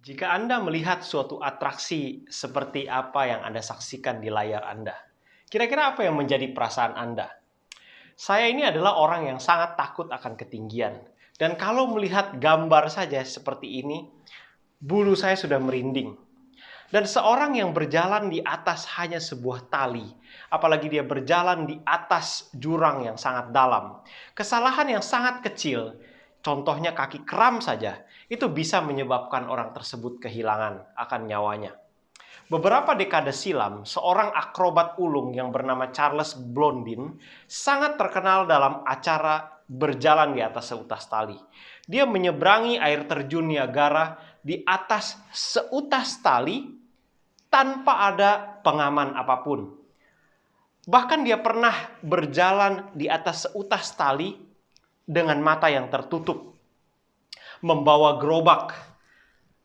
Jika Anda melihat suatu atraksi seperti apa yang Anda saksikan di layar Anda, kira-kira apa yang menjadi perasaan Anda? Saya ini adalah orang yang sangat takut akan ketinggian. Dan kalau melihat gambar saja seperti ini, bulu saya sudah merinding. Dan seorang yang berjalan di atas hanya sebuah tali, apalagi dia berjalan di atas jurang yang sangat dalam, kesalahan yang sangat kecil, contohnya kaki kram saja, itu bisa menyebabkan orang tersebut kehilangan akan nyawanya. Beberapa dekade silam, seorang akrobat ulung yang bernama Charles Blondin sangat terkenal dalam acara berjalan di atas seutas tali. Dia menyeberangi air terjun Niagara di atas seutas tali tanpa ada pengaman apapun. Bahkan dia pernah berjalan di atas seutas tali dengan mata yang tertutup, membawa gerobak,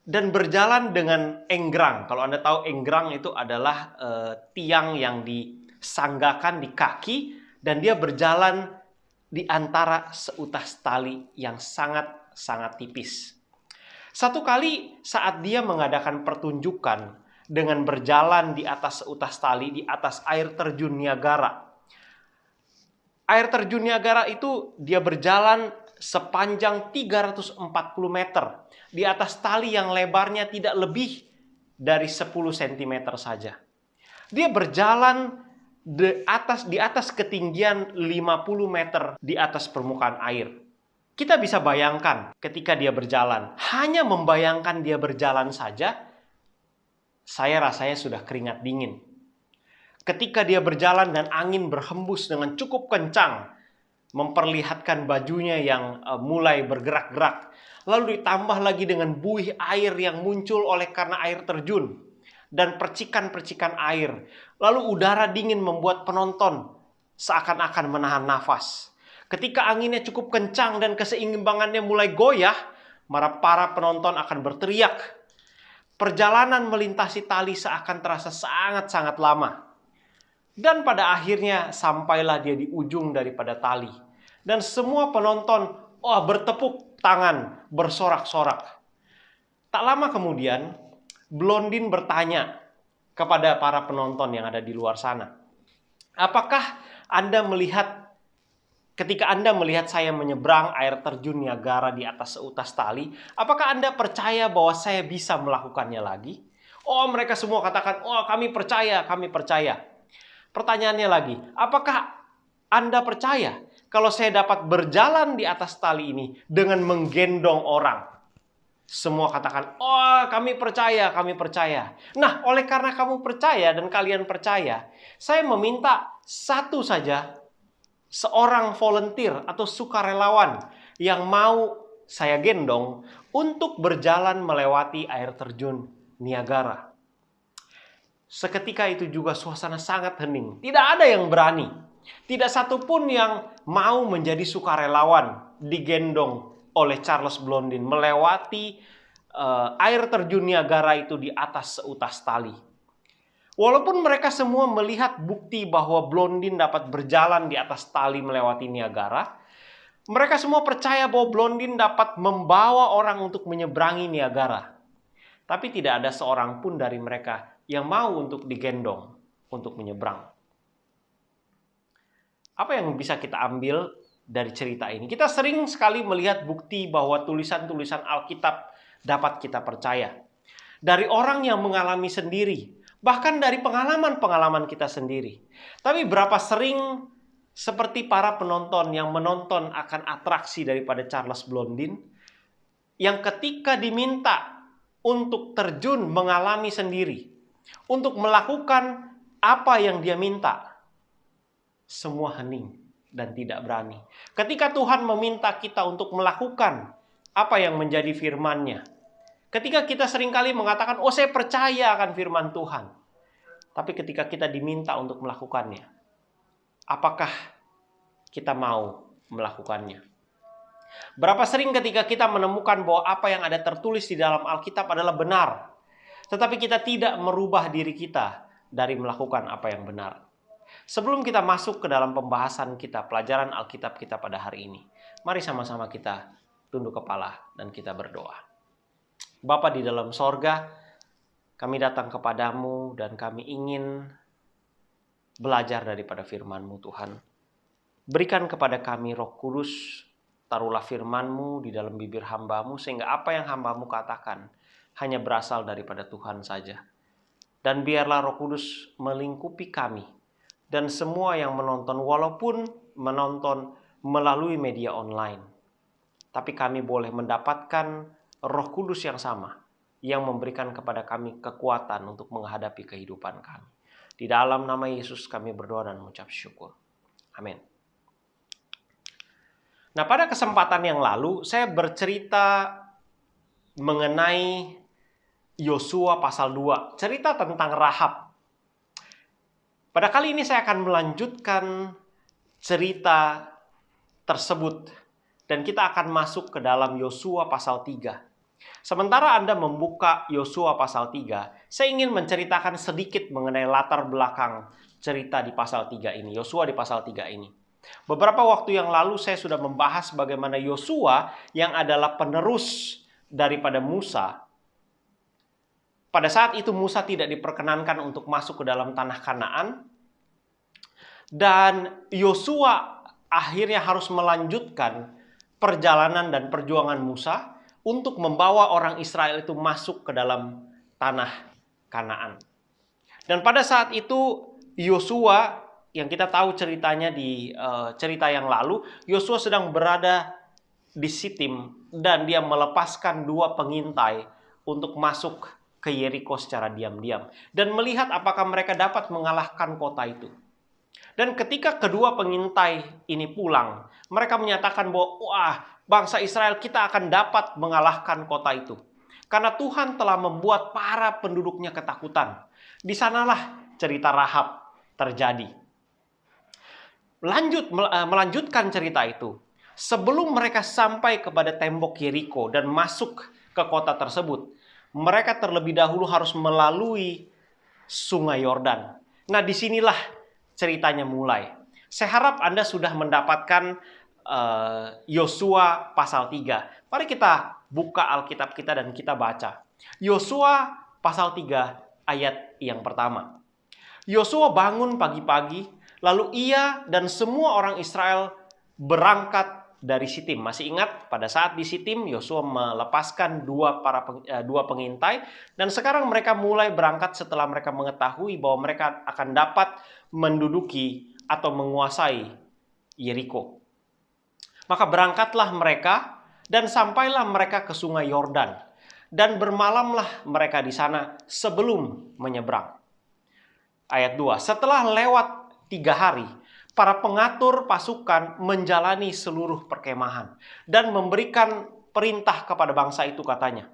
dan berjalan dengan enggrang. Kalau Anda tahu enggrang itu adalah tiang yang disanggakan di kaki, dan dia berjalan di antara seutas tali yang sangat-sangat tipis. Satu kali saat dia mengadakan pertunjukan dengan berjalan di atas seutas tali di atas air terjun Niagara. Air terjun Niagara itu dia berjalan sepanjang 340 meter di atas tali yang lebarnya tidak lebih dari 10 cm saja. Dia berjalan di atas ketinggian 50 meter di atas permukaan air. Kita bisa bayangkan ketika dia berjalan, hanya membayangkan dia berjalan saja, saya rasanya sudah keringat dingin. Ketika dia berjalan dan angin berhembus dengan cukup kencang, memperlihatkan bajunya yang mulai bergerak-gerak, lalu ditambah lagi dengan buih air yang muncul oleh karena air terjun, dan percikan-percikan air, lalu udara dingin membuat penonton seakan-akan menahan nafas. Ketika anginnya cukup kencang dan keseimbangannya mulai goyah, para penonton akan berteriak. Perjalanan melintasi tali seakan terasa sangat-sangat lama. Dan pada akhirnya sampailah dia di ujung daripada tali. Dan semua penonton bertepuk tangan, bersorak-sorak. Tak lama kemudian, Blondin bertanya kepada para penonton yang ada di luar sana. Apakah Anda melihat, ketika Anda melihat saya menyeberang air terjun Niagara di atas seutas tali, apakah Anda percaya bahwa saya bisa melakukannya lagi? Mereka semua katakan, kami percaya, kami percaya. Pertanyaannya lagi, apakah Anda percaya kalau saya dapat berjalan di atas tali ini dengan menggendong orang? Semua katakan, kami percaya, kami percaya. Nah, oleh karena kamu percaya dan kalian percaya, saya meminta satu saja, seorang volunteer atau sukarelawan yang mau saya gendong untuk berjalan melewati air terjun Niagara. Seketika itu juga suasana sangat hening. Tidak ada yang berani. Tidak satupun yang mau menjadi sukarelawan digendong oleh Charles Blondin melewati air terjun Niagara itu di atas seutas tali. Walaupun mereka semua melihat bukti bahwa Blondin dapat berjalan di atas tali melewati Niagara, mereka semua percaya bahwa Blondin dapat membawa orang untuk menyeberangi Niagara. Tapi tidak ada seorang pun dari mereka yang mau untuk digendong untuk menyeberang. Apa yang bisa kita ambil dari cerita ini? Kita sering sekali melihat bukti bahwa tulisan-tulisan Alkitab dapat kita percaya. Dari orang yang mengalami sendiri, bahkan dari pengalaman-pengalaman kita sendiri. Tapi berapa sering seperti para penonton yang menonton akan atraksi daripada Charles Blondin, yang ketika diminta untuk terjun mengalami sendiri, untuk melakukan apa yang dia minta, semua hening dan tidak berani. Ketika Tuhan meminta kita untuk melakukan apa yang menjadi firman-Nya, ketika kita seringkali mengatakan, saya percaya akan firman Tuhan. Tapi ketika kita diminta untuk melakukannya, apakah kita mau melakukannya? Berapa sering ketika kita menemukan bahwa apa yang ada tertulis di dalam Alkitab adalah benar, tetapi kita tidak merubah diri kita dari melakukan apa yang benar. Sebelum kita masuk ke dalam pembahasan kita, pelajaran Alkitab kita pada hari ini, mari sama-sama kita tunduk kepala dan kita berdoa. Bapa di dalam sorga, kami datang kepadamu dan kami ingin belajar daripada firman-Mu Tuhan. Berikan kepada kami Roh Kudus, taruhlah firman-Mu di dalam bibir hamba-Mu sehingga apa yang hamba-Mu katakan hanya berasal daripada Tuhan saja. Dan biarlah Roh Kudus melingkupi kami dan semua yang menonton, walaupun menonton melalui media online. Tapi kami boleh mendapatkan Roh Kudus yang sama, yang memberikan kepada kami kekuatan untuk menghadapi kehidupan kami. Di dalam nama Yesus kami berdoa dan mengucap syukur. Amin. Nah, pada kesempatan yang lalu saya bercerita mengenai Yosua pasal 2, cerita tentang Rahab. Pada kali ini saya akan melanjutkan cerita tersebut dan kita akan masuk ke dalam Yosua pasal 3. Sementara Anda membuka Yosua pasal 3, saya ingin menceritakan sedikit mengenai latar belakang cerita di pasal 3 ini, Yosua di pasal 3 ini. Beberapa waktu yang lalu saya sudah membahas bagaimana Yosua yang adalah penerus daripada Musa. Pada saat itu Musa tidak diperkenankan untuk masuk ke dalam tanah Kanaan. Dan Yosua akhirnya harus melanjutkan perjalanan dan perjuangan Musa untuk membawa orang Israel itu masuk ke dalam tanah Kanaan. Dan pada saat itu Yosua, yang kita tahu ceritanya di cerita yang lalu, Yosua sedang berada di Sitim dan dia melepaskan 2 pengintai untuk masuk ke Yeriko secara diam-diam dan melihat apakah mereka dapat mengalahkan kota itu. Dan ketika kedua pengintai ini pulang, mereka menyatakan bahwa wah, bangsa Israel kita akan dapat mengalahkan kota itu. Karena Tuhan telah membuat para penduduknya ketakutan. Di sanalah cerita Rahab terjadi. Melanjutkan cerita itu. Sebelum mereka sampai kepada tembok Yeriko dan masuk ke kota tersebut, mereka terlebih dahulu harus melalui Sungai Yordan. Nah, disinilah ceritanya mulai. Saya harap Anda sudah mendapatkan Yosua pasal 3. Mari kita buka Alkitab kita dan kita baca. Yosua pasal 3 ayat yang pertama. Yosua bangun pagi-pagi, lalu ia dan semua orang Israel berangkat dari Sitim. Masih ingat pada saat di Sitim Yosua melepaskan 2 pengintai dan sekarang mereka mulai berangkat setelah mereka mengetahui bahwa mereka akan dapat menduduki atau menguasai Yeriko. Maka berangkatlah mereka dan sampailah mereka ke Sungai Yordan dan bermalamlah mereka di sana sebelum menyeberang. Ayat 2. Setelah lewat 3 hari, para pengatur pasukan menjalani seluruh perkemahan dan memberikan perintah kepada bangsa itu, katanya,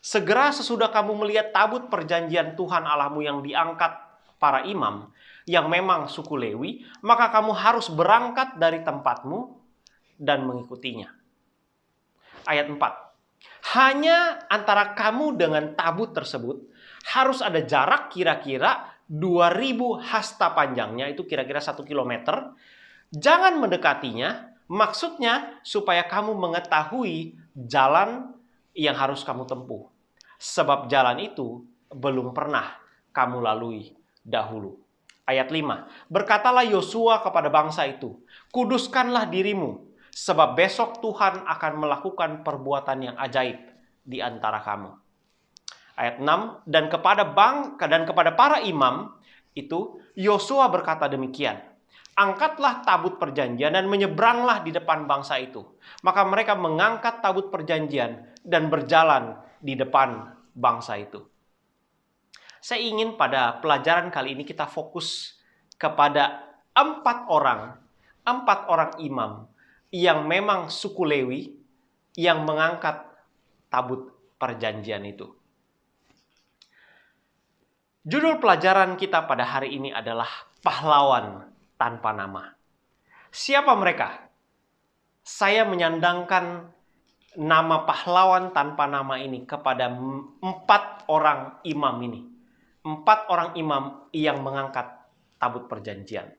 segera sesudah kamu melihat tabut perjanjian Tuhan Allahmu yang diangkat para imam, yang memang suku Lewi, maka kamu harus berangkat dari tempatmu dan mengikutinya. Ayat 4. Hanya antara kamu dengan tabut tersebut harus ada jarak kira-kira 2000 hasta panjangnya, itu kira-kira 1 kilometer. Jangan mendekatinya, maksudnya supaya kamu mengetahui jalan yang harus kamu tempuh. Sebab jalan itu belum pernah kamu lalui dahulu. Ayat 5. Berkatalah Yosua kepada bangsa itu, kuduskanlah dirimu, sebab besok Tuhan akan melakukan perbuatan yang ajaib di antara kamu. Ayat 6, dan kepada para imam itu Yosua berkata demikian, angkatlah tabut perjanjian dan menyeberanglah di depan bangsa itu. Maka mereka mengangkat tabut perjanjian dan berjalan di depan bangsa itu. Saya ingin pada pelajaran kali ini kita fokus kepada 4 orang imam yang memang suku Lewi yang mengangkat tabut perjanjian itu. Judul pelajaran kita pada hari ini adalah pahlawan tanpa nama. Siapa mereka? Saya menyandangkan nama pahlawan tanpa nama ini kepada 4 orang imam ini. 4 orang imam yang mengangkat tabut perjanjian.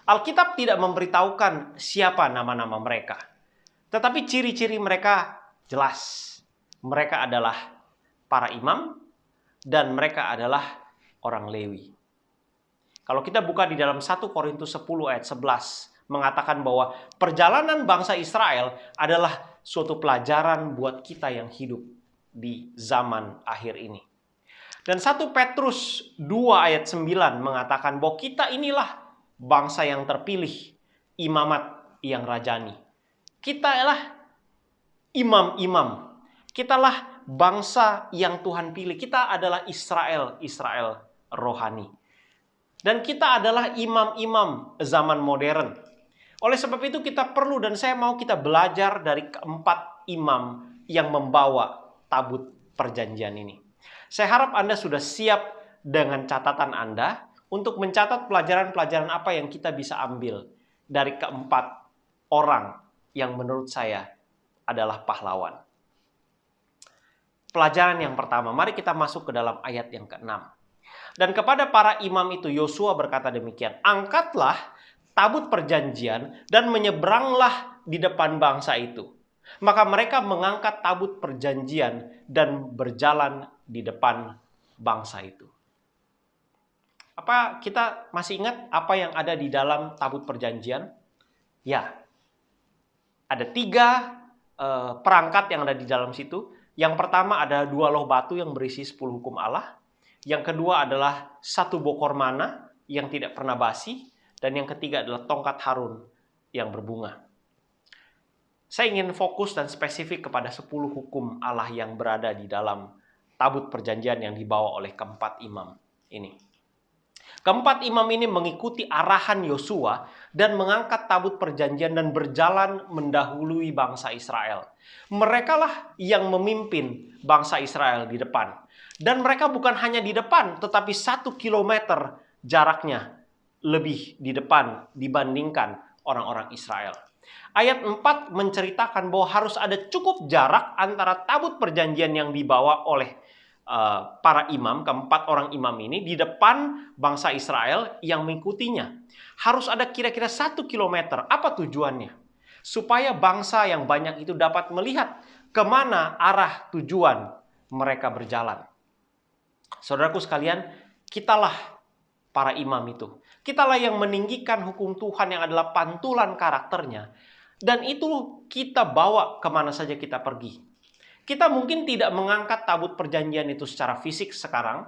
Alkitab tidak memberitahukan siapa nama-nama mereka. Tetapi ciri-ciri mereka jelas. Mereka adalah para imam dan mereka adalah orang Lewi. Kalau kita buka di dalam 1 Korintus 10 ayat 11, mengatakan bahwa perjalanan bangsa Israel adalah suatu pelajaran buat kita yang hidup di zaman akhir ini. Dan 1 Petrus 2 ayat 9 mengatakan bahwa kita inilah bangsa yang terpilih, imamat yang rajani. Kita adalah imam-imam. Kitalah bangsa yang Tuhan pilih. Kita adalah Israel rohani. Dan kita adalah imam-imam zaman modern. Oleh sebab itu kita perlu dan saya mau kita belajar dari keempat imam yang membawa tabut perjanjian ini. Saya harap Anda sudah siap dengan catatan Anda untuk mencatat pelajaran-pelajaran apa yang kita bisa ambil dari keempat orang yang menurut saya adalah pahlawan. Pelajaran yang pertama, mari kita masuk ke dalam ayat yang ke-6. Dan kepada para imam itu Yosua berkata demikian, angkatlah tabut perjanjian dan menyeberanglah di depan bangsa itu. Maka mereka mengangkat tabut perjanjian dan berjalan di depan bangsa itu. Apa kita masih ingat apa yang ada di dalam tabut perjanjian? Ya, ada 3 perangkat yang ada di dalam situ. Yang pertama ada 2 loh batu yang berisi 10 hukum Allah. Yang kedua adalah 1 bokor mana yang tidak pernah basi. Dan yang ketiga adalah tongkat Harun yang berbunga. Saya ingin fokus dan spesifik kepada 10 hukum Allah yang berada di dalam tabut perjanjian yang dibawa oleh keempat imam ini. Keempat imam ini mengikuti arahan Yosua dan mengangkat tabut perjanjian dan berjalan mendahului bangsa Israel. Merekalah yang memimpin bangsa Israel di depan. Dan mereka bukan hanya di depan, tetapi 1 kilometer jaraknya lebih di depan dibandingkan orang-orang Israel. Ayat 4 menceritakan bahwa harus ada cukup jarak antara tabut perjanjian yang dibawa oleh para imam, keempat orang imam ini di depan bangsa Israel yang mengikutinya. Harus ada kira-kira 1 kilometer. Apa tujuannya? Supaya bangsa yang banyak itu dapat melihat kemana arah tujuan mereka berjalan. Saudaraku sekalian, kitalah para imam itu. Kitalah yang meninggikan hukum Tuhan yang adalah pantulan karakternya. Dan itu kita bawa kemana saja kita pergi. Kita mungkin tidak mengangkat tabut perjanjian itu secara fisik sekarang.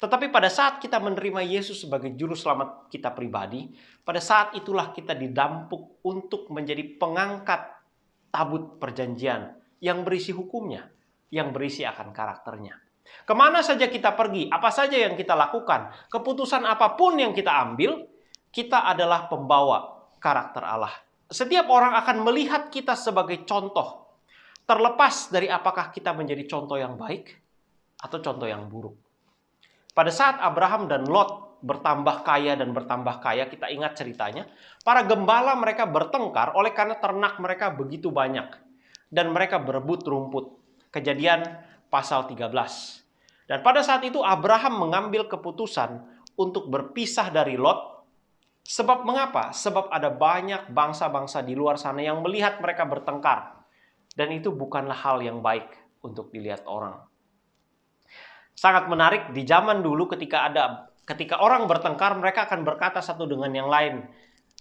Tetapi pada saat kita menerima Yesus sebagai juru selamat kita pribadi, pada saat itulah kita didampuk untuk menjadi pengangkat tabut perjanjian yang berisi hukumnya, yang berisi akan karakternya. Kemana saja kita pergi, apa saja yang kita lakukan, keputusan apapun yang kita ambil, kita adalah pembawa karakter Allah. Setiap orang akan melihat kita sebagai contoh, terlepas dari apakah kita menjadi contoh yang baik atau contoh yang buruk. Pada saat Abraham dan Lot bertambah kaya dan bertambah kaya, kita ingat ceritanya, para gembala mereka bertengkar oleh karena ternak mereka begitu banyak. Dan mereka berebut rumput. Kejadian pasal 13. Dan pada saat itu Abraham mengambil keputusan untuk berpisah dari Lot. Sebab mengapa? Sebab ada banyak bangsa-bangsa di luar sana yang melihat mereka bertengkar. Dan itu bukanlah hal yang baik untuk dilihat orang. Sangat menarik di zaman dulu ketika orang bertengkar, mereka akan berkata satu dengan yang lain,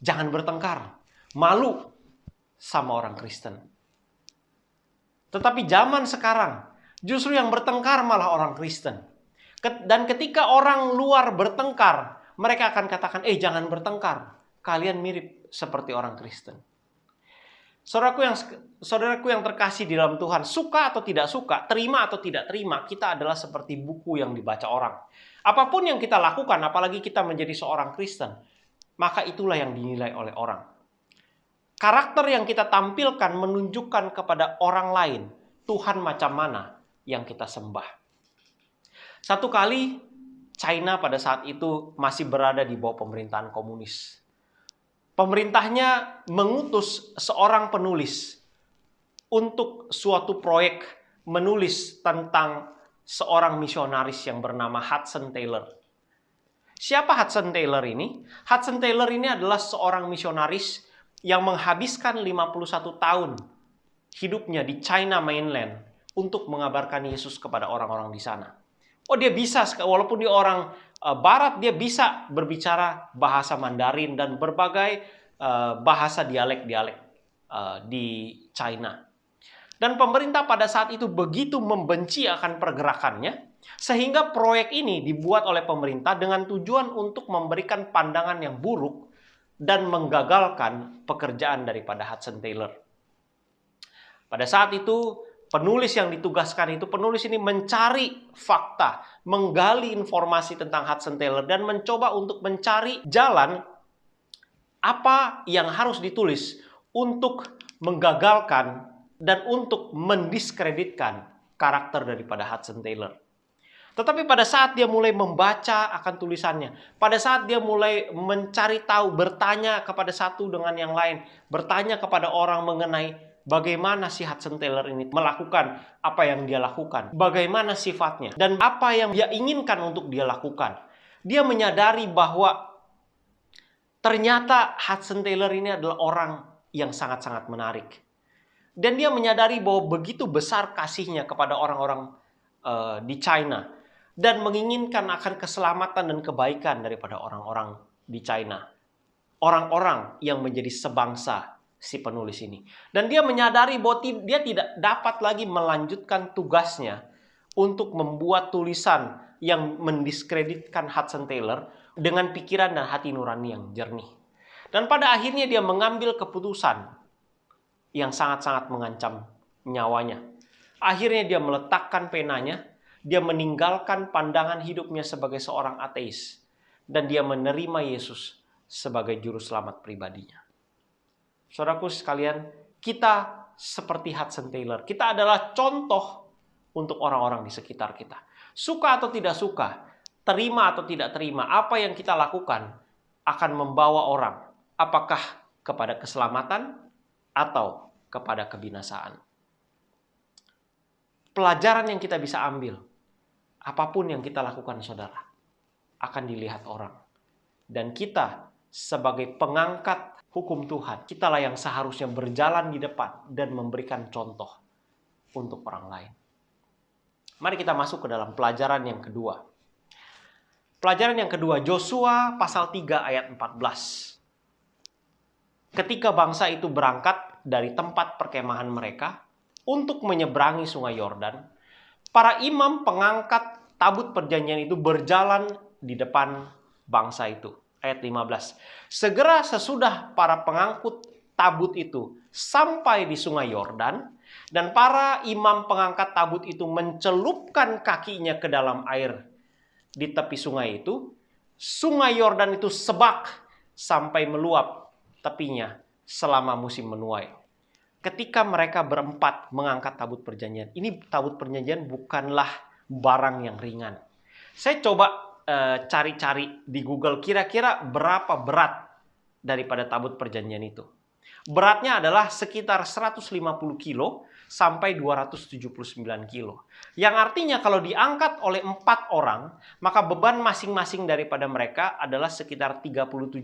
jangan bertengkar, malu sama orang Kristen. Tetapi zaman sekarang, justru yang bertengkar malah orang Kristen. Dan ketika orang luar bertengkar, mereka akan katakan, jangan bertengkar. Kalian mirip seperti orang Kristen. Saudaraku yang terkasih di dalam Tuhan, suka atau tidak suka, terima atau tidak terima, kita adalah seperti buku yang dibaca orang. Apapun yang kita lakukan, apalagi kita menjadi seorang Kristen, maka itulah yang dinilai oleh orang. Karakter yang kita tampilkan menunjukkan kepada orang lain Tuhan macam mana yang kita sembah. Satu kali China pada saat itu masih berada di bawah pemerintahan komunis. Pemerintahnya mengutus seorang penulis untuk suatu proyek menulis tentang seorang misionaris yang bernama Hudson Taylor. Siapa Hudson Taylor ini? Hudson Taylor ini adalah seorang misionaris yang menghabiskan 51 tahun hidupnya di China mainland untuk mengabarkan Yesus kepada orang-orang di sana. Oh, dia bisa, walaupun dia orang Barat, dia bisa berbicara bahasa Mandarin dan berbagai bahasa dialek-dialek di China. Dan pemerintah pada saat itu begitu membenci akan pergerakannya, sehingga proyek ini dibuat oleh pemerintah dengan tujuan untuk memberikan pandangan yang buruk dan menggagalkan pekerjaan daripada Hudson Taylor. Pada saat itu, penulis yang ditugaskan itu, penulis ini mencari fakta, menggali informasi tentang Hudson Taylor, dan mencoba untuk mencari jalan apa yang harus ditulis untuk menggagalkan dan untuk mendiskreditkan karakter daripada Hudson Taylor. Tetapi pada saat dia mulai membaca akan tulisannya, pada saat dia mulai mencari tahu, bertanya kepada satu dengan yang lain, bertanya kepada orang mengenai bagaimana si Hudson Taylor ini melakukan apa yang dia lakukan, bagaimana sifatnya, dan apa yang dia inginkan untuk dia lakukan. Dia menyadari bahwa ternyata Hudson Taylor ini adalah orang yang sangat-sangat menarik. Dan dia menyadari bahwa begitu besar kasihnya kepada orang-orang di China dan menginginkan akan keselamatan dan kebaikan daripada orang-orang di China. Orang-orang yang menjadi sebangsa si penulis ini. Dan dia menyadari bahwa dia tidak dapat lagi melanjutkan tugasnya untuk membuat tulisan yang mendiskreditkan Hudson Taylor dengan pikiran dan hati nurani yang jernih. Dan pada akhirnya dia mengambil keputusan yang sangat-sangat mengancam nyawanya. Akhirnya dia meletakkan penanya, dia meninggalkan pandangan hidupnya sebagai seorang ateis, dan dia menerima Yesus sebagai juru selamat pribadinya. Saudaraku sekalian, kita seperti Hudson Taylor. Kita adalah contoh untuk orang-orang di sekitar kita. Suka atau tidak suka, terima atau tidak terima, apa yang kita lakukan akan membawa orang apakah kepada keselamatan atau kepada kebinasaan. Pelajaran yang kita bisa ambil, apapun yang kita lakukan, saudara, akan dilihat orang. Dan kita sebagai pengangkat hukum Tuhan, kitalah yang seharusnya berjalan di depan dan memberikan contoh untuk orang lain. Mari kita masuk ke dalam pelajaran yang kedua. Pelajaran yang kedua, Yosua pasal 3 ayat 14. Ketika bangsa itu berangkat dari tempat perkemahan mereka untuk menyeberangi sungai Yordan, para imam pengangkat tabut perjanjian itu berjalan di depan bangsa itu. Ayat 15. Segera sesudah para pengangkut tabut itu sampai di sungai Yordan, dan para imam pengangkat tabut itu mencelupkan kakinya ke dalam air di tepi sungai itu, sungai Yordan itu sebak sampai meluap tepinya selama musim menuai. Ketika mereka berempat mengangkat tabut perjanjian, ini tabut perjanjian bukanlah barang yang ringan. Saya coba cari-cari di Google kira-kira berapa berat daripada tabut perjanjian itu. Beratnya adalah sekitar 150 kilo sampai 279 kilo. Yang artinya kalau diangkat oleh 4 orang, maka beban masing-masing daripada mereka adalah sekitar 37,5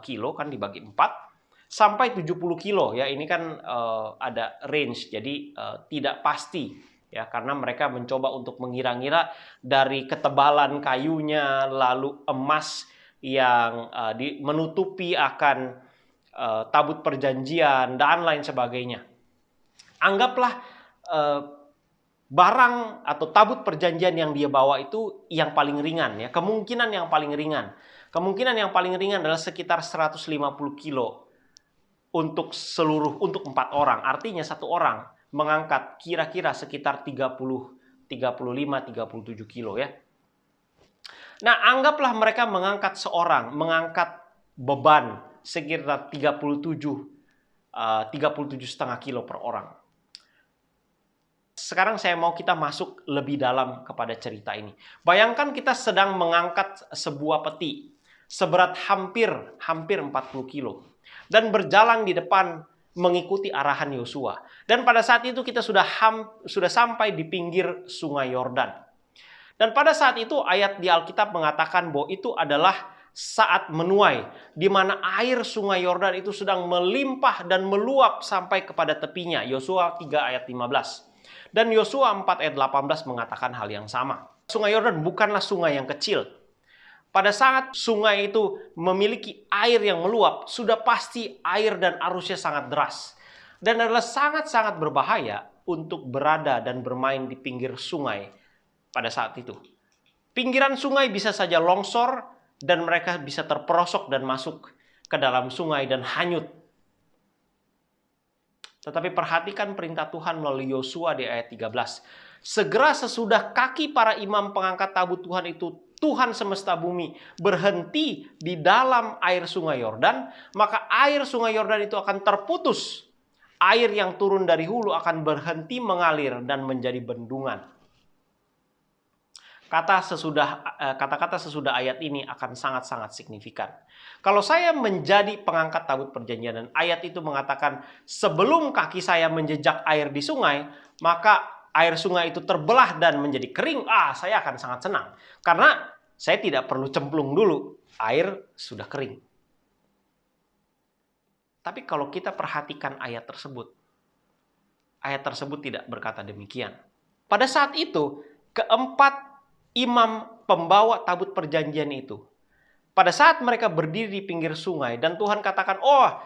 kilo, kan dibagi 4. Sampai 70 kilo, ya ini kan ada range, jadi tidak pasti, ya karena mereka mencoba untuk mengira-ngira dari ketebalan kayunya, lalu emas yang menutupi akan tabut perjanjian dan lain sebagainya. Anggaplah barang atau tabut perjanjian yang dia bawa itu yang paling ringan, ya kemungkinan yang paling ringan. Kemungkinan yang paling ringan adalah sekitar 150 kilo. Untuk 4 orang, artinya satu orang mengangkat kira-kira sekitar 35, 37 kilo ya. Nah, anggaplah mereka mengangkat beban sekitar 37,5 kilo per orang. Sekarang saya mau kita masuk lebih dalam kepada cerita ini. Bayangkan kita sedang mengangkat sebuah peti seberat hampir 40 kilo. Dan berjalan di depan mengikuti arahan Yosua. Dan pada saat itu kita sudah sampai di pinggir sungai Yordan. Dan pada saat itu ayat di Alkitab mengatakan bahwa itu adalah saat menuai, di mana air sungai Yordan itu sedang melimpah dan meluap sampai kepada tepinya. Yosua 3 ayat 15. Dan Yosua 4 ayat 18 mengatakan hal yang sama. Sungai Yordan bukanlah sungai yang kecil. Pada saat sungai itu memiliki air yang meluap, sudah pasti air dan arusnya sangat deras. Dan adalah sangat-sangat berbahaya untuk berada dan bermain di pinggir sungai pada saat itu. Pinggiran sungai bisa saja longsor dan mereka bisa terperosok dan masuk ke dalam sungai dan hanyut. Tetapi perhatikan perintah Tuhan melalui Yosua di ayat 13. Segera sesudah kaki para imam pengangkat tabut Tuhan itu, Tuhan semesta bumi, berhenti di dalam air sungai Yordan, maka air sungai Yordan itu akan terputus. Air yang turun dari hulu akan berhenti mengalir dan menjadi bendungan. Kata-kata sesudah ayat ini akan sangat-sangat signifikan. Kalau saya menjadi pengangkat tabut perjanjian dan ayat itu mengatakan sebelum kaki saya menjejak air di sungai, maka air sungai itu terbelah dan menjadi kering, saya akan sangat senang. Karena saya tidak perlu cemplung dulu, air sudah kering. Tapi kalau kita perhatikan ayat tersebut tidak berkata demikian. Pada saat itu, keempat imam pembawa tabut perjanjian itu, pada saat mereka berdiri di pinggir sungai dan Tuhan katakan,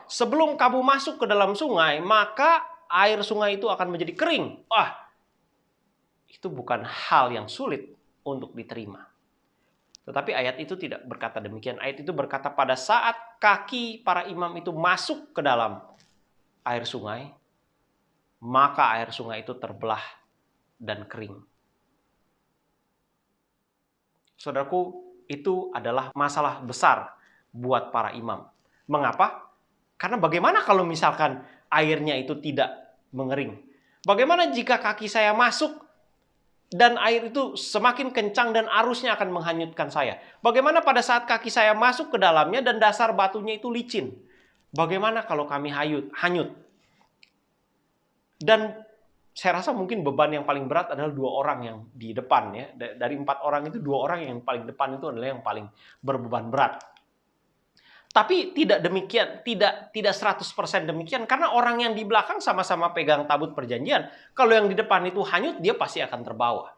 sebelum kamu masuk ke dalam sungai, maka air sungai itu akan menjadi kering. Itu bukan hal yang sulit untuk diterima. Tetapi ayat itu tidak berkata demikian. Ayat itu berkata pada saat kaki para imam itu masuk ke dalam air sungai, maka air sungai itu terbelah dan kering. Saudaraku, itu adalah masalah besar buat para imam. Mengapa? Karena bagaimana kalau misalkan airnya itu tidak mengering? Bagaimana jika kaki saya masuk dan air itu semakin kencang dan arusnya akan menghanyutkan saya? Bagaimana pada saat kaki saya masuk ke dalamnya dan dasar batunya itu licin? Bagaimana kalau kami hanyut? Dan saya rasa mungkin beban yang paling berat adalah 2 orang yang di depan, ya. Dari 4 orang itu 2 orang yang paling depan itu adalah yang paling berbeban berat. Tapi tidak demikian, tidak 100% demikian, karena orang yang di belakang sama-sama pegang tabut perjanjian. Kalau yang di depan itu hanyut, dia pasti akan terbawa.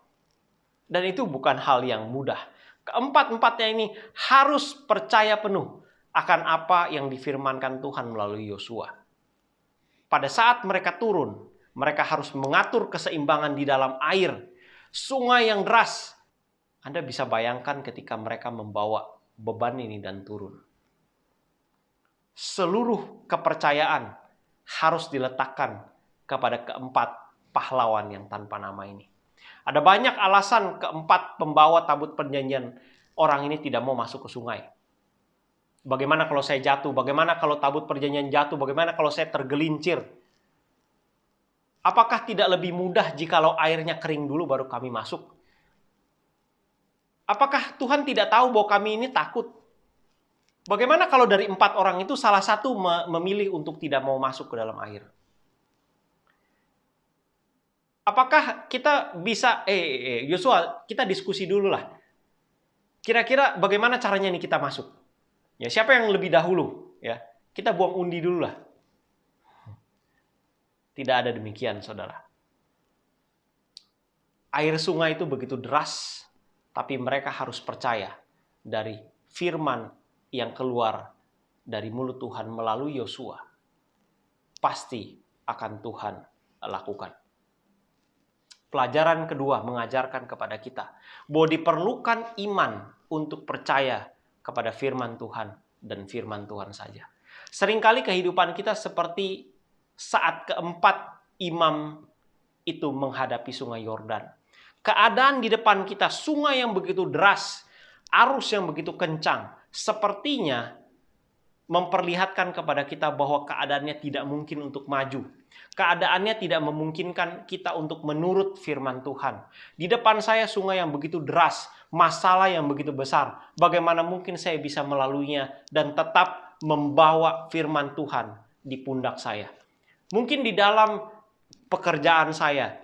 Dan itu bukan hal yang mudah. Keempat-empatnya ini harus percaya penuh akan apa yang difirmankan Tuhan melalui Yosua. Pada saat mereka turun, mereka harus mengatur keseimbangan di dalam air. Sungai yang deras. Anda bisa bayangkan ketika mereka membawa beban ini dan turun. Seluruh kepercayaan harus diletakkan kepada keempat pahlawan yang tanpa nama ini. Ada banyak alasan keempat pembawa tabut perjanjian orang ini tidak mau masuk ke sungai. Bagaimana kalau saya jatuh? Bagaimana kalau tabut perjanjian jatuh? Bagaimana kalau saya tergelincir? Apakah tidak lebih mudah jikalau airnya kering dulu baru kami masuk? Apakah Tuhan tidak tahu bahwa kami ini takut? Bagaimana kalau dari 4 orang itu salah satu memilih untuk tidak mau masuk ke dalam air? Apakah kita bisa, Yosua, kita diskusi dulu lah. Kira-kira bagaimana caranya nih kita masuk? Ya, siapa yang lebih dahulu? Ya, kita buang undi dulu lah. Tidak ada demikian, saudara. Air sungai itu begitu deras, tapi mereka harus percaya dari firman yang keluar dari mulut Tuhan melalui Yosua. Pasti akan Tuhan lakukan. Pelajaran kedua mengajarkan kepada kita bahwa diperlukan iman untuk percaya kepada firman Tuhan dan firman Tuhan saja. Seringkali kehidupan kita seperti saat keempat imam itu menghadapi sungai Yordan. Keadaan di depan kita, sungai yang begitu deras, arus yang begitu kencang, sepertinya memperlihatkan kepada kita bahwa keadaannya tidak mungkin untuk maju. Keadaannya tidak memungkinkan kita untuk menurut firman Tuhan. Di depan saya sungai yang begitu deras, masalah yang begitu besar. Bagaimana mungkin saya bisa melaluinya dan tetap membawa firman Tuhan di pundak saya? Mungkin di dalam pekerjaan saya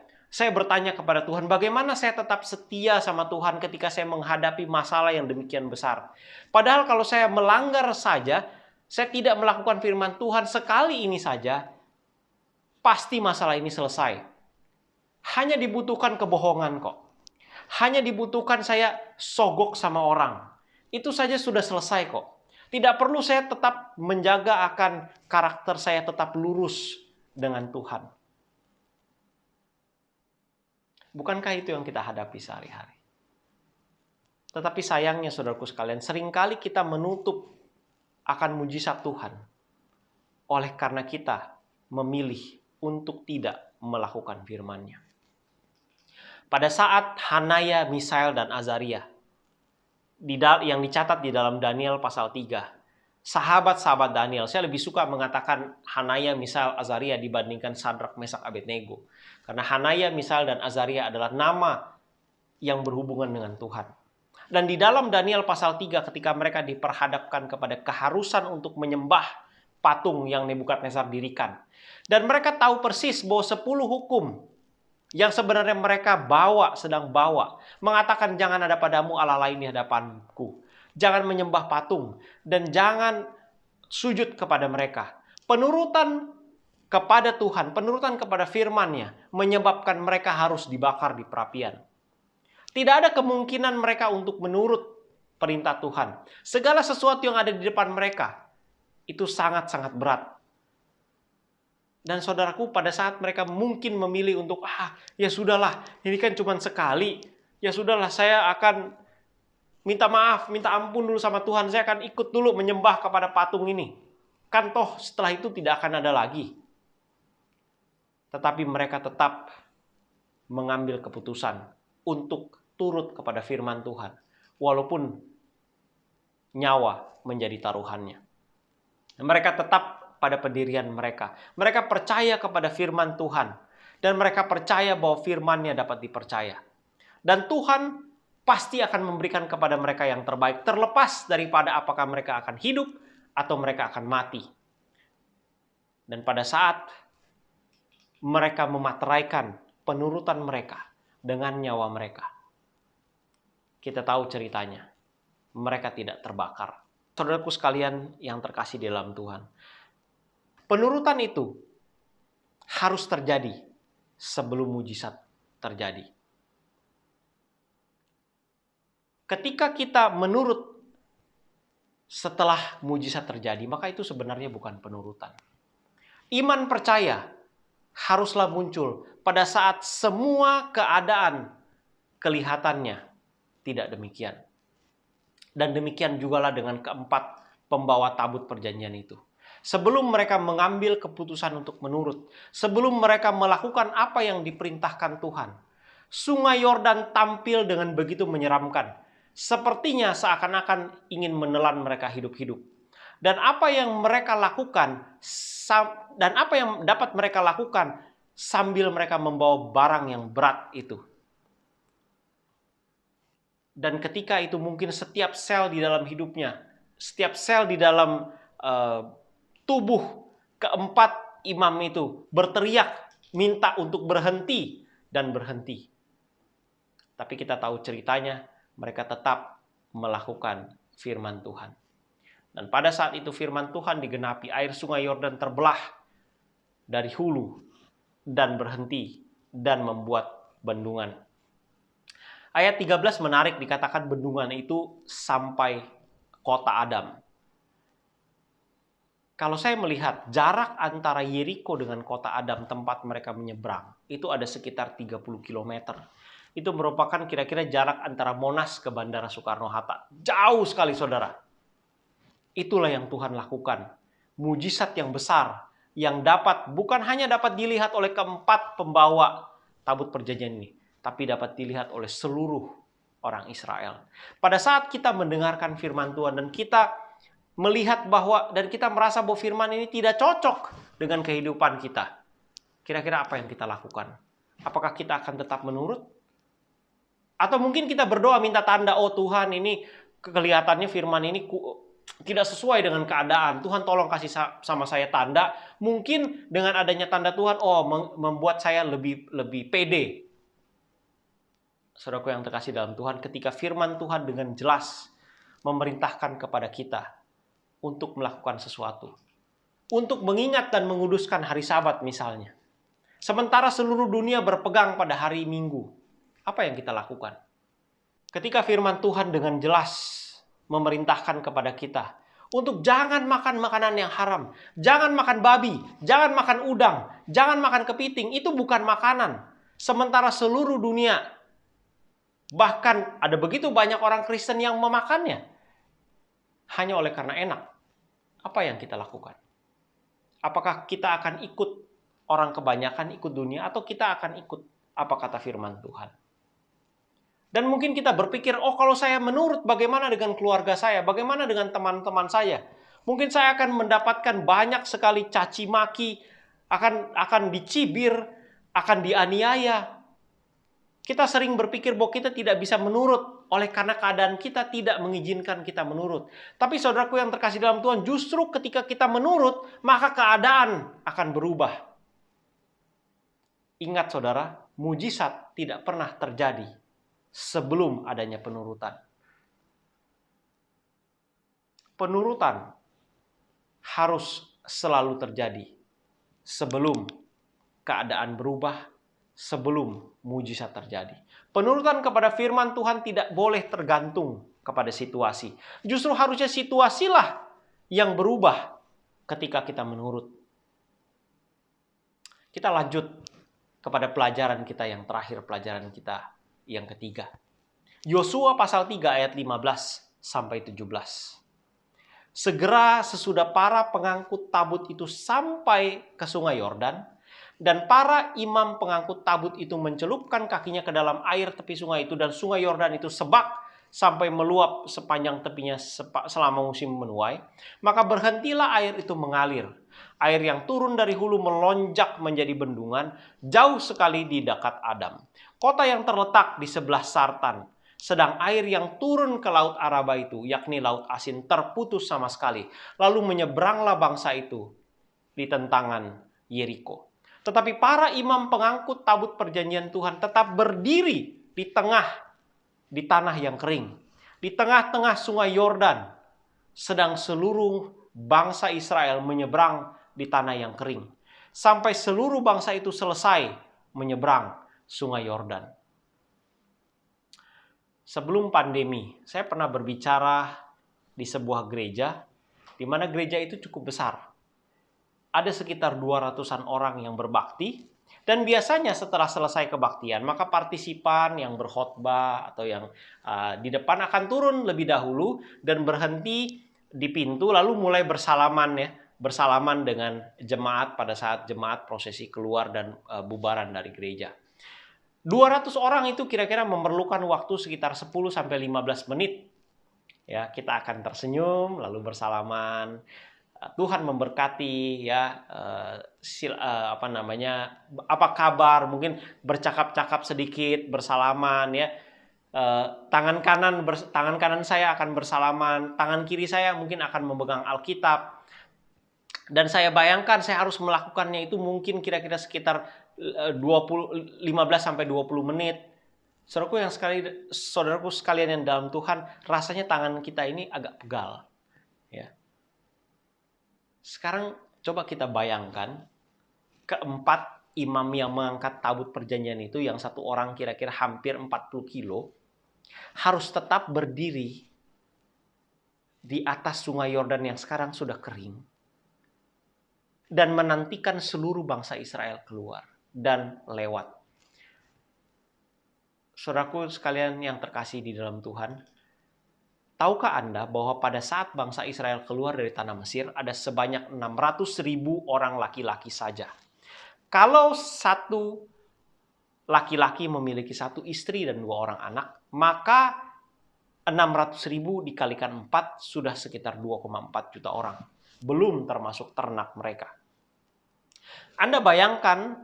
bertanya kepada Tuhan, bagaimana saya tetap setia sama Tuhan ketika saya menghadapi masalah yang demikian besar? Padahal kalau saya melanggar saja, saya tidak melakukan firman Tuhan sekali ini saja, pasti masalah ini selesai. Hanya dibutuhkan kebohongan kok. Hanya dibutuhkan saya sogok sama orang. Itu saja sudah selesai kok. Tidak perlu saya tetap menjaga akan karakter saya tetap lurus dengan Tuhan. Bukankah itu yang kita hadapi sehari-hari? Tetapi sayangnya saudaraku sekalian, seringkali kita menutup akan mujizat Tuhan. Oleh karena kita memilih untuk tidak melakukan firman-Nya. Pada saat Hanaya, Misael, dan Azaria, yang dicatat di dalam Daniel pasal 3, sahabat-sahabat Daniel, saya lebih suka mengatakan Hanaya, Misael, Azaria dibandingkan Sadrak, Mesak, Abednego. Karena Hanaya, Misael, dan Azaria adalah nama yang berhubungan dengan Tuhan. Dan di dalam Daniel pasal 3 ketika mereka diperhadapkan kepada keharusan untuk menyembah patung yang Nebukadnezar dirikan. Dan mereka tahu persis bahwa 10 hukum yang sebenarnya mereka sedang bawa. Mengatakan jangan ada padamu Allah lain di hadapanku. Jangan menyembah patung. Dan jangan sujud kepada mereka. Penurutan kepada Tuhan, penurutan kepada firman-Nya menyebabkan mereka harus dibakar di perapian. Tidak ada kemungkinan mereka untuk menurut perintah Tuhan. Segala sesuatu yang ada di depan mereka itu sangat-sangat berat. Dan saudaraku, pada saat mereka mungkin memilih untuk ya sudahlah, ini kan cuma sekali. Ya sudahlah, saya akan minta maaf, minta ampun dulu sama Tuhan. Saya akan ikut dulu menyembah kepada patung ini. Kan toh setelah itu tidak akan ada lagi. Tetapi mereka tetap mengambil keputusan untuk turut kepada firman Tuhan, walaupun nyawa menjadi taruhannya. Mereka tetap pada pendirian mereka. Mereka percaya kepada firman Tuhan, dan mereka percaya bahwa firman-Nya dapat dipercaya. Dan Tuhan pasti akan memberikan kepada mereka yang terbaik, terlepas daripada apakah mereka akan hidup atau mereka akan mati. Dan pada saat mereka memateraikan penurutan mereka dengan nyawa mereka, kita tahu ceritanya. Mereka tidak terbakar. Saudaraku sekalian yang terkasih di dalam Tuhan, penurutan itu harus terjadi sebelum mujizat terjadi. Ketika kita menurut setelah mujizat terjadi, maka itu sebenarnya bukan penurutan. Iman percaya haruslah muncul pada saat semua keadaan kelihatannya tidak demikian. Dan demikian jugalah dengan keempat pembawa tabut perjanjian itu. Sebelum mereka mengambil keputusan untuk menurut, sebelum mereka melakukan apa yang diperintahkan Tuhan, Sungai Yordan tampil dengan begitu menyeramkan. Sepertinya seakan-akan ingin menelan mereka hidup-hidup. Dan apa yang mereka lakukan, dan apa yang dapat mereka lakukan sambil mereka membawa barang yang berat itu. Dan ketika itu mungkin setiap sel di dalam hidupnya, setiap sel di dalam tubuh keempat imam itu berteriak, minta untuk berhenti dan berhenti. Tapi kita tahu ceritanya, mereka tetap melakukan firman Tuhan. Dan pada saat itu firman Tuhan digenapi, air sungai Yordan terbelah dari hulu dan berhenti dan membuat bendungan. Ayat 13 menarik, dikatakan bendungan itu sampai kota Adam. Kalau saya melihat jarak antara Yeriko dengan kota Adam tempat mereka menyeberang, itu ada sekitar 30 km. Itu merupakan kira-kira jarak antara Monas ke Bandara Soekarno-Hatta. Jauh sekali saudara. Itulah yang Tuhan lakukan. Mujizat yang besar yang bukan hanya dapat dilihat oleh keempat pembawa tabut perjanjian ini, tapi dapat dilihat oleh seluruh orang Israel. Pada saat kita mendengarkan firman Tuhan dan kita melihat dan kita merasa bahwa firman ini tidak cocok dengan kehidupan kita, kira-kira apa yang kita lakukan? Apakah kita akan tetap menurut? Atau mungkin kita berdoa minta tanda, oh Tuhan ini kelihatannya firman ini tidak sesuai dengan keadaan. Tuhan tolong kasih sama saya tanda. Mungkin dengan adanya tanda Tuhan, membuat saya lebih pede. Saudaraku yang terkasih dalam Tuhan, ketika firman Tuhan dengan jelas memerintahkan kepada kita untuk melakukan sesuatu, untuk mengingat dan menguduskan hari Sabat misalnya, Sementara seluruh dunia berpegang pada hari Minggu, apa yang kita lakukan? Ketika firman Tuhan dengan jelas memerintahkan kepada kita untuk jangan makan makanan yang haram, jangan makan babi, jangan makan udang, jangan makan kepiting, itu bukan makanan. Sementara seluruh dunia, bahkan ada begitu banyak orang Kristen yang memakannya hanya oleh karena enak. Apa yang kita lakukan? Apakah kita akan ikut orang kebanyakan ikut dunia, atau kita akan ikut apa kata firman Tuhan? Dan mungkin kita berpikir, oh kalau saya menurut, bagaimana dengan keluarga saya? Bagaimana dengan teman-teman saya? Mungkin saya akan mendapatkan banyak sekali caci maki, akan dicibir, akan dianiaya. Kita sering berpikir bahwa kita tidak bisa menurut, oleh karena keadaan kita tidak mengizinkan kita menurut. Tapi saudaraku yang terkasih dalam Tuhan, justru ketika kita menurut, maka keadaan akan berubah. Ingat saudara, mujizat tidak pernah terjadi sebelum adanya penurutan. Penurutan harus selalu terjadi sebelum keadaan berubah, sebelum mujizat terjadi. Penurutan kepada firman Tuhan tidak boleh tergantung kepada situasi. Justru harusnya situasilah yang berubah ketika kita menurut. Kita lanjut kepada pelajaran kita yang terakhir, pelajaran kita yang ketiga. Yosua pasal 3 ayat 15 sampai 17. Segera sesudah para pengangkut tabut itu sampai ke sungai Yordan, dan para imam pengangkut tabut itu mencelupkan kakinya ke dalam air tepi sungai itu, dan sungai Yordan itu sebak sampai meluap sepanjang tepinya selama musim menuai, maka berhentilah air itu mengalir. Air yang turun dari hulu melonjak menjadi bendungan, jauh sekali di dekat Adam, kota yang terletak di sebelah Sartan. Sedang air yang turun ke laut Araba itu, yakni laut asin, terputus sama sekali. Lalu menyeberanglah bangsa itu di tentangan Yeriko. Tetapi para imam pengangkut tabut perjanjian Tuhan tetap berdiri di tanah yang kering, di tengah-tengah sungai Yordan, sedang seluruh bangsa Israel menyeberang di tanah yang kering, sampai seluruh bangsa itu selesai menyeberang sungai Yordan. Sebelum pandemi, saya pernah berbicara di sebuah gereja, di mana gereja itu cukup besar. Ada sekitar 200-an orang yang berbakti, dan biasanya setelah selesai kebaktian, maka partisipan yang berkhotbah atau yang di depan akan turun lebih dahulu dan berhenti di pintu, lalu mulai bersalaman dengan jemaat pada saat jemaat prosesi keluar dan bubaran dari gereja. 200 orang itu kira-kira memerlukan waktu sekitar 10-15 menit. Ya, kita akan tersenyum lalu bersalaman. Tuhan memberkati, ya, apa kabar, mungkin bercakap-cakap sedikit, bersalaman, ya. Tangan kanan saya akan bersalaman, tangan kiri saya mungkin akan memegang Alkitab. Dan saya bayangkan saya harus melakukannya itu mungkin kira-kira sekitar 15-20 menit. Saudaraku sekalian yang dalam Tuhan, rasanya tangan kita ini agak pegal. Ya. Sekarang coba kita bayangkan keempat imam yang mengangkat tabut perjanjian itu, yang satu orang kira-kira hampir 40 kilo, harus tetap berdiri di atas sungai Yordan yang sekarang sudah kering dan menantikan seluruh bangsa Israel keluar dan lewat. Saudaraku sekalian yang terkasih di dalam Tuhan, tahukah Anda bahwa pada saat bangsa Israel keluar dari tanah Mesir, ada sebanyak 600.000 orang laki-laki saja. Kalau satu laki-laki memiliki satu istri dan 2 orang anak, maka 600.000 dikalikan 4 sudah sekitar 2,4 juta orang. Belum termasuk ternak mereka. Anda bayangkan,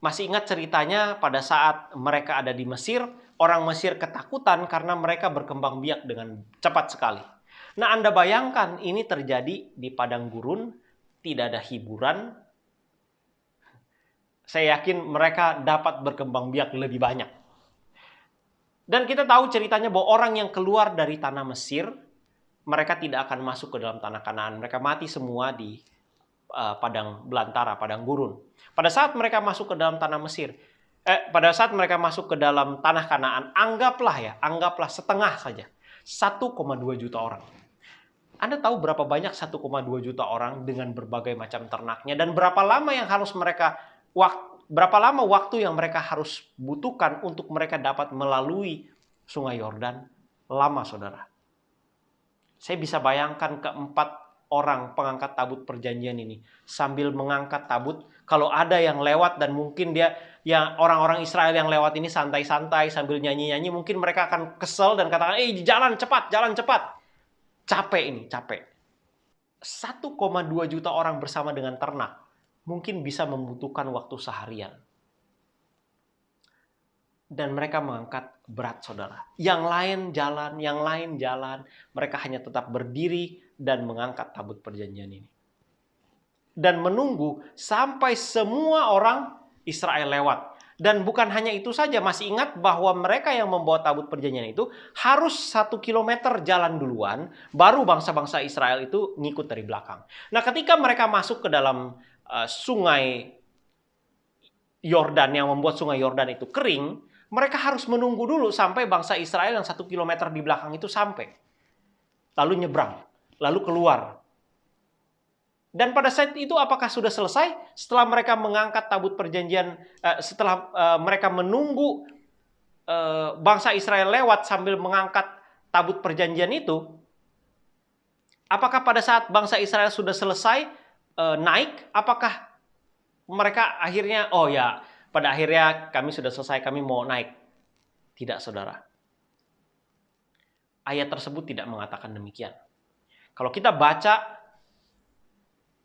masih ingat ceritanya pada saat mereka ada di Mesir, orang Mesir ketakutan karena mereka berkembang biak dengan cepat sekali. Nah, Anda bayangkan ini terjadi di padang gurun, tidak ada hiburan. Saya yakin mereka dapat berkembang biak lebih banyak. Dan kita tahu ceritanya bahwa orang yang keluar dari tanah Mesir, mereka tidak akan masuk ke dalam tanah Kanaan. Mereka mati semua di padang belantara, padang gurun. Pada saat mereka masuk ke dalam tanah Mesir, pada saat mereka masuk ke dalam tanah Kanaan, anggaplah setengah saja, 1,2 juta orang. Anda tahu berapa banyak 1,2 juta orang dengan berbagai macam ternaknya, dan berapa lama waktu yang mereka harus butuhkan untuk mereka dapat melalui Sungai Yordan? Lama, saudara. Saya bisa bayangkan keempat orang pengangkat tabut perjanjian ini sambil mengangkat tabut. Kalau ada yang lewat dan mungkin orang-orang Israel yang lewat ini santai-santai sambil nyanyi-nyanyi, mungkin mereka akan kesel dan katakan, jalan cepat, jalan cepat. Capek. 1,2 juta orang bersama dengan ternak mungkin bisa membutuhkan waktu seharian. Dan mereka mengangkat berat, saudara. Yang lain jalan. Mereka hanya tetap berdiri dan mengangkat tabut perjanjian ini. Dan menunggu sampai semua orang Israel lewat. Dan bukan hanya itu saja, masih ingat bahwa mereka yang membawa tabut perjanjian itu harus 1 kilometer jalan duluan, baru bangsa-bangsa Israel itu ngikut dari belakang. Nah, ketika mereka masuk ke dalam sungai Yordan yang membuat sungai Yordan itu kering, mereka harus menunggu dulu sampai bangsa Israel yang 1 kilometer di belakang itu sampai. Lalu nyebrang, lalu keluar. Dan pada saat itu apakah sudah selesai? Setelah mereka mengangkat tabut perjanjian, setelah mereka menunggu bangsa Israel lewat sambil mengangkat tabut perjanjian itu, apakah pada saat bangsa Israel sudah selesai naik, apakah mereka akhirnya, pada akhirnya kami sudah selesai, kami mau naik? Tidak, saudara. Ayat tersebut tidak mengatakan demikian. Kalau kita baca,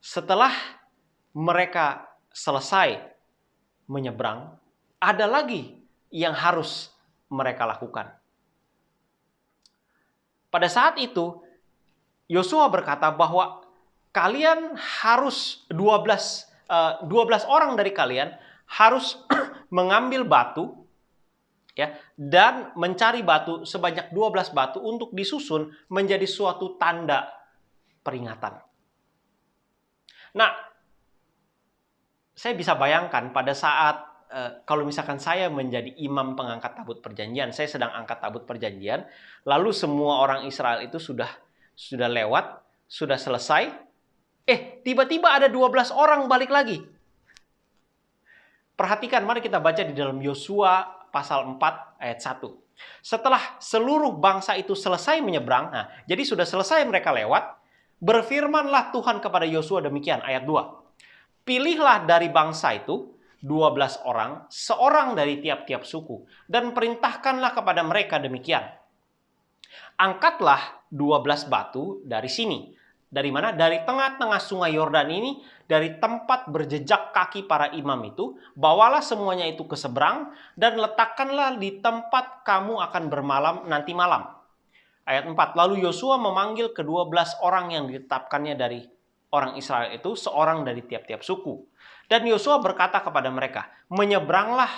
setelah mereka selesai menyeberang, ada lagi yang harus mereka lakukan. Pada saat itu, Yosua berkata bahwa kalian harus 12 orang dari kalian harus mengambil batu, dan mencari batu sebanyak 12 batu untuk disusun menjadi suatu tanda peringatan. Nah, saya bisa bayangkan pada saat kalau misalkan saya menjadi imam pengangkat tabut perjanjian, saya sedang angkat tabut perjanjian, lalu semua orang Israel itu sudah lewat, sudah selesai, tiba-tiba ada 12 orang balik lagi. Perhatikan, mari kita baca di dalam Yosua pasal 4 ayat 1. Setelah seluruh bangsa itu selesai menyeberang, jadi sudah selesai mereka lewat, berfirmanlah Tuhan kepada Yosua demikian, ayat 2. Pilihlah dari bangsa itu 12 orang, seorang dari tiap-tiap suku, dan perintahkanlah kepada mereka demikian. Angkatlah 12 batu dari sini. Dari mana? Dari tengah-tengah sungai Yordan ini, dari tempat berjejak kaki para imam itu, bawalah semuanya itu ke seberang, dan letakkanlah di tempat kamu akan bermalam nanti malam. Ayat 4, lalu Yosua memanggil ke-12 orang yang ditetapkannya dari orang Israel itu, seorang dari tiap-tiap suku. Dan Yosua berkata kepada mereka, menyeberanglah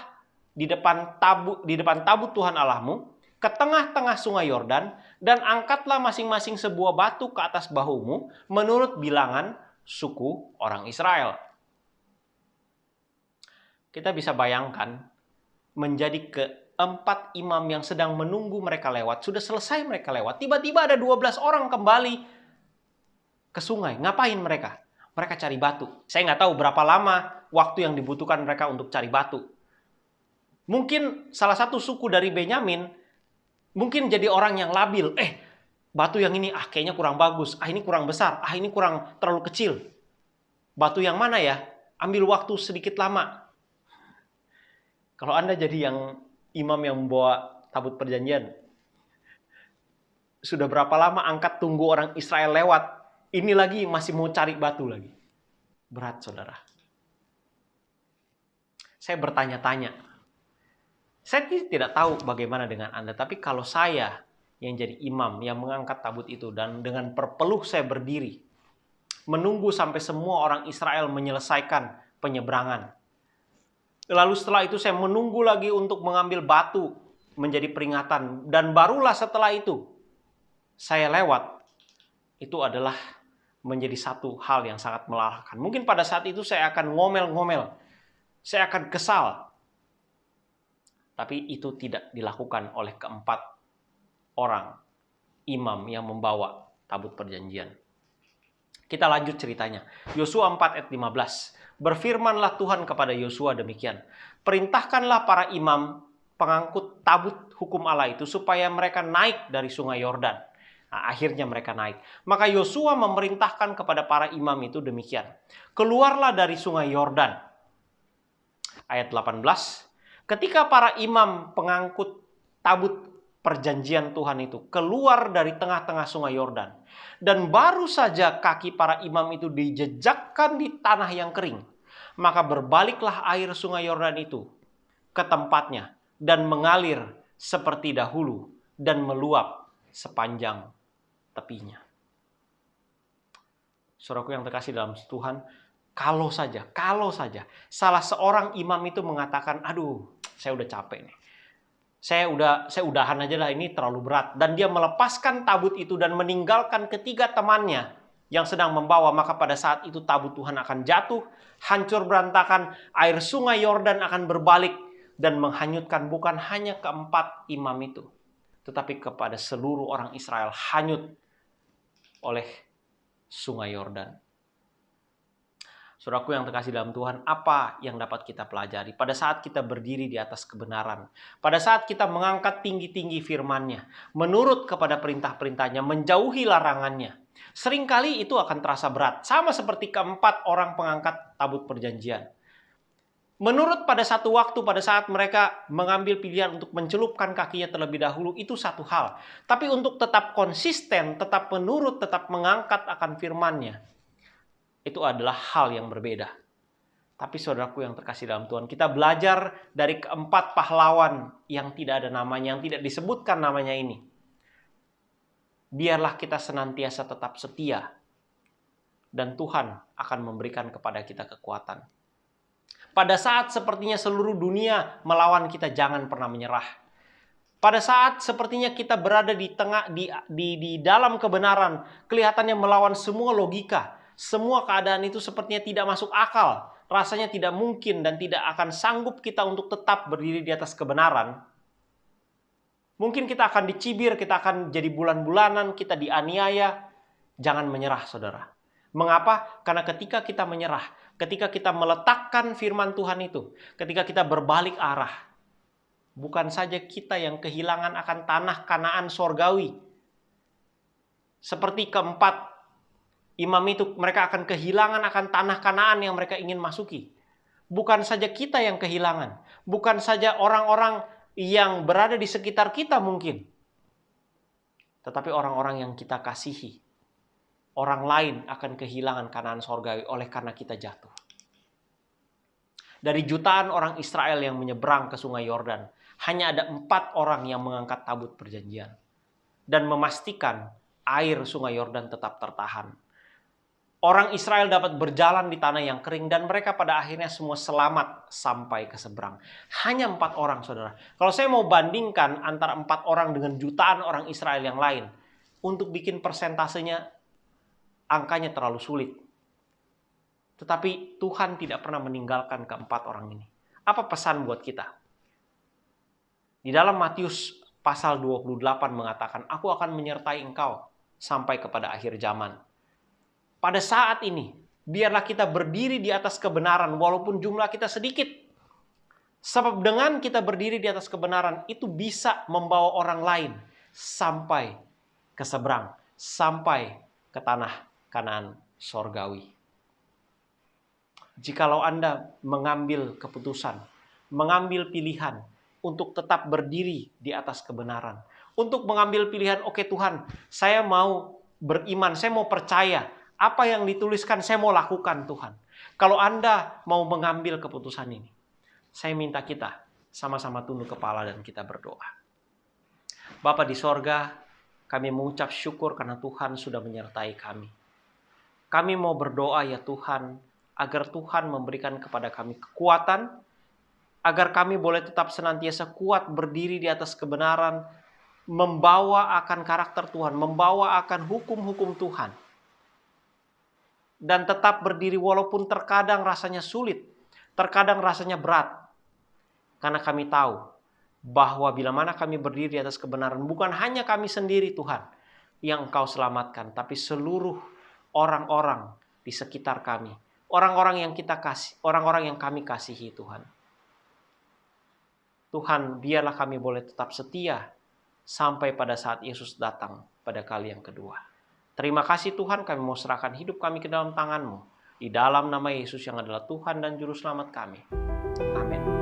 di depan tabut Tuhan Allahmu, ke tengah-tengah sungai Yordan, dan angkatlah masing-masing sebuah batu ke atas bahumu, menurut bilangan suku orang Israel. Kita bisa bayangkan, menjadi keempat imam yang sedang menunggu mereka lewat, sudah selesai mereka lewat, tiba-tiba ada 12 orang kembali ke sungai. Ngapain mereka? Mereka cari batu. Saya nggak tahu berapa lama waktu yang dibutuhkan mereka untuk cari batu. Mungkin salah satu suku dari Benyamin, mungkin jadi orang yang labil. Batu yang ini, kayaknya kurang bagus. Ini kurang besar. Ini kurang terlalu kecil. Batu yang mana ya? Ambil waktu sedikit lama. Kalau Anda jadi yang imam yang membawa tabut perjanjian, sudah berapa lama angkat tunggu orang Israel lewat, ini lagi masih mau cari batu lagi. Berat, saudara. Saya bertanya-tanya. Saya tidak tahu bagaimana dengan Anda, tapi kalau saya yang jadi imam yang mengangkat tabut itu, dan dengan berpeluh saya berdiri, menunggu sampai semua orang Israel menyelesaikan penyeberangan. Lalu setelah itu saya menunggu lagi untuk mengambil batu menjadi peringatan. Dan barulah setelah itu saya lewat. Itu adalah menjadi satu hal yang sangat melelahkan. Mungkin pada saat itu saya akan ngomel-ngomel, saya akan kesal. Tapi itu tidak dilakukan oleh keempat orang imam yang membawa tabut perjanjian. Kita lanjut ceritanya. Yosua 4 ayat 15. Berfirmanlah Tuhan kepada Yosua demikian. Perintahkanlah para imam pengangkut tabut hukum Allah itu supaya mereka naik dari sungai Yordan. Nah, akhirnya mereka naik. Maka Yosua memerintahkan kepada para imam itu demikian. Keluarlah dari sungai Yordan. Ayat 18. Ketika para imam pengangkut tabut perjanjian Tuhan itu keluar dari tengah-tengah sungai Yordan. Dan baru saja kaki para imam itu dijejakkan di tanah yang kering. Maka berbaliklah air sungai Yordan itu ke tempatnya. Dan mengalir seperti dahulu. Dan meluap sepanjang tepinya. Saudaraku yang terkasih dalam Tuhan, kalau saja salah seorang imam itu mengatakan, aduh, saya udah capek nih. Saya udahan aja lah, ini terlalu berat. Dan dia melepaskan tabut itu dan meninggalkan ketiga temannya yang sedang membawa. Maka pada saat itu tabut Tuhan akan jatuh, hancur berantakan, air sungai Yordan akan berbalik dan menghanyutkan bukan hanya keempat imam itu, tetapi kepada seluruh orang Israel hanyut oleh sungai Yordan. Saudaraku yang terkasih dalam Tuhan, apa yang dapat kita pelajari pada saat kita berdiri di atas kebenaran? Pada saat kita mengangkat tinggi-tinggi firman-Nya, menurut kepada perintah-perintahnya, menjauhi larangannya. Seringkali itu akan terasa berat, sama seperti keempat orang pengangkat tabut perjanjian. Menurut pada satu waktu, pada saat mereka mengambil pilihan untuk mencelupkan kakinya terlebih dahulu, itu satu hal. Tapi untuk tetap konsisten, tetap menurut, tetap mengangkat akan firman-Nya, itu adalah hal yang berbeda. Tapi saudaraku yang terkasih dalam Tuhan, kita belajar dari keempat pahlawan yang tidak ada namanya, yang tidak disebutkan namanya ini. Biarlah kita senantiasa tetap setia, dan Tuhan akan memberikan kepada kita kekuatan. Pada saat sepertinya seluruh dunia melawan kita, jangan pernah menyerah. Pada saat sepertinya kita berada di dalam kebenaran, kelihatannya melawan semua logika, semua keadaan itu sepertinya tidak masuk akal, rasanya tidak mungkin dan tidak akan sanggup kita untuk tetap berdiri di atas kebenaran. Mungkin kita akan dicibir, kita akan jadi bulan-bulanan, kita dianiaya. Jangan menyerah, saudara. Mengapa? Karena ketika kita menyerah, ketika kita meletakkan firman Tuhan itu, ketika kita berbalik arah, bukan saja kita yang kehilangan akan tanah Kanaan sorgawi. Seperti keempat imam itu, mereka akan kehilangan akan tanah Kanaan yang mereka ingin masuki. Bukan saja kita yang kehilangan, bukan saja orang-orang yang berada di sekitar kita mungkin, tetapi orang-orang yang kita kasihi. Orang lain akan kehilangan Kanaan sorgawi oleh karena kita jatuh. Dari jutaan orang Israel yang menyeberang ke sungai Yordan, hanya ada 4 orang yang mengangkat tabut perjanjian dan memastikan air sungai Yordan tetap tertahan. Orang Israel dapat berjalan di tanah yang kering dan mereka pada akhirnya semua selamat sampai ke seberang. Hanya 4 orang, saudara. Kalau saya mau bandingkan antara 4 orang dengan jutaan orang Israel yang lain, untuk bikin persentasenya, angkanya terlalu sulit. Tetapi Tuhan tidak pernah meninggalkan keempat orang ini. Apa pesan buat kita? Di dalam Matius pasal 28 mengatakan, aku akan menyertai engkau sampai kepada akhir zaman. Pada saat ini, biarlah kita berdiri di atas kebenaran walaupun jumlah kita sedikit. Sebab dengan kita berdiri di atas kebenaran, itu bisa membawa orang lain sampai ke seberang, sampai ke tanah Kanaan sorgawi. Jikalau Anda mengambil keputusan, mengambil pilihan untuk tetap berdiri di atas kebenaran, untuk mengambil pilihan, oke Tuhan, saya mau beriman, saya mau percaya, apa yang dituliskan saya mau lakukan Tuhan. Kalau Anda mau mengambil keputusan ini, saya minta kita sama-sama tunduk kepala dan kita berdoa. Bapa di sorga, kami mengucap syukur karena Tuhan sudah menyertai kami. Kami mau berdoa ya Tuhan, agar Tuhan memberikan kepada kami kekuatan, agar kami boleh tetap senantiasa kuat berdiri di atas kebenaran, membawa akan karakter Tuhan, membawa akan hukum-hukum Tuhan. dan tetap berdiri walaupun terkadang rasanya sulit, terkadang rasanya berat. Karena kami tahu bahwa bila mana kami berdiri di atas kebenaran, bukan hanya kami sendiri Tuhan yang Engkau selamatkan, tapi seluruh orang-orang di sekitar kami, orang-orang yang kita kasih, orang-orang yang kami kasihi Tuhan. Tuhan, biarlah kami boleh tetap setia sampai pada saat Yesus datang pada kali yang kedua. Terima kasih Tuhan, kami mau serahkan hidup kami ke dalam tangan-Mu. Di dalam nama Yesus yang adalah Tuhan dan Juru Selamat kami. Amin.